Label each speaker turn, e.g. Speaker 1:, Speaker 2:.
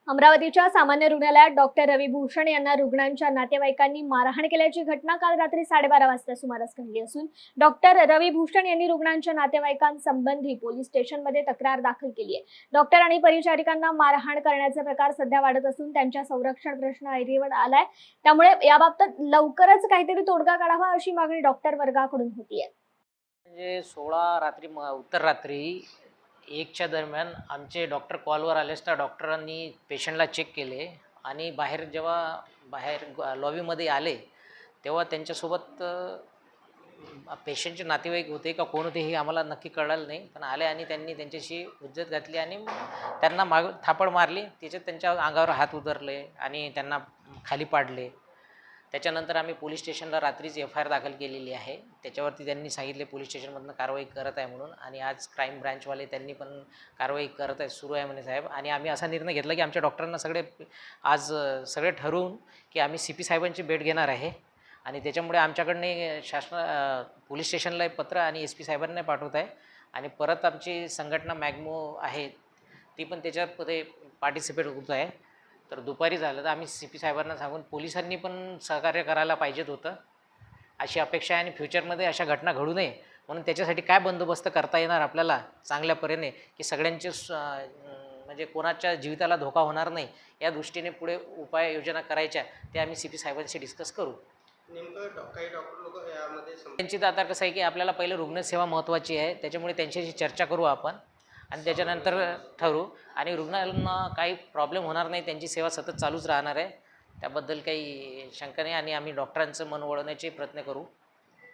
Speaker 1: अमरावतीच्या सामान्य रुग्णालयात डॉक्टर रवी भूषण यांना रुग्णांच्या नातेवाईकांनी मारहाण केल्याची घटना काल रात्री 12:30 वाजता सुमारास घडली असून डॉक्टर रवी भूषण यांनी रुग्णांच्या नातेवाईकांसंबंधी पोलीस स्टेशनमध्ये तक्रार दाखल केली आहे। डॉक्टर आणि परिचारिकांना मारहाण करण्याचे प्रकार सध्या वाढत असून त्यांच्या संरक्षण प्रश्न ऐरणीवर आलाय। त्यामुळे याबाबत लवकरच काहीतरी तोडगा काढावा अशी मागणी डॉक्टर वर्गाकडून होतीये।
Speaker 2: म्हणजे 16 रात्री उत्तर रात्री 1च्या दरम्यान आमचे डॉक्टर कॉलवर आले असता डॉक्टरांनी पेशंटला चेक केले आणि बाहेर लॉबीमध्ये आले तेव्हा त्यांच्यासोबत पेशंटचे नातेवाईक होते का कोण होते हे आम्हाला नक्की कळलं नाही, पण आले आणि त्यांनी त्यांच्याशी हुज्जत घातली आणि त्यांना थापड मारली। त्याच्यात त्यांच्या अंगावर हात उतरले आणि त्यांना खाली पाडले। त्याच्यानंतर आम्ही पोलीस स्टेशनला रात्रीच FIR दाखल केलेली आहे। त्याच्यावरती त्यांनी सांगितले पोलीस स्टेशनमधनं कारवाई करत आहे म्हणून, आणि आज क्राईम ब्रँचवाले त्यांनी पण कारवाई करत आहे, सुरू आहे म्हणे साहेब। आणि आम्ही असा निर्णय घेतला की आमच्या डॉक्टरांना आज सगळे ठरवून की आम्ही CP साहेबांची भेट घेणार आहे, आणि त्याच्यामुळे आमच्याकडनं पोलीस स्टेशनला पत्र आणि SP साहेबांना पाठवत आहे, आणि परत आमची संघटना मॅग्मो आहे ती पण त्याच्यामध्ये पार्टिसिपेट होत आहे। तर दुपारी झालं तर आम्ही CP साहेबांना सांगून पोलिसांनी पण सहकार्य करायला पाहिजेत होतं अशी अपेक्षा आहे, आणि फ्युचरमध्ये अशा घटना घडू नये म्हणून त्याच्यासाठी काय बंदोबस्त करता येणार आपल्याला चांगल्या परीने की सगळ्यांचे म्हणजे कोणाच्या जीविताला धोका होणार नाही या दृष्टीने पुढे उपाययोजना करायच्या, ते आम्ही CP साहेबांशी डिस्कस करू।
Speaker 3: नेमकं काही डॉक्टर लोक यामध्ये
Speaker 2: त्यांची तर आता कसं आहे की आपल्याला पहिलं रुग्णसेवा महत्त्वाची आहे, त्याच्यामुळे त्यांच्याशी चर्चा करू आपण आणि त्याच्यानंतर ठरवू, आणि रुग्णांना काही प्रॉब्लेम होणार नाही, त्यांची सेवा सतत चालूच राहणार आहे, त्याबद्दल काही शंका नाही, आणि आम्ही डॉक्टरांचं मन वळवण्याचे प्रयत्न करू।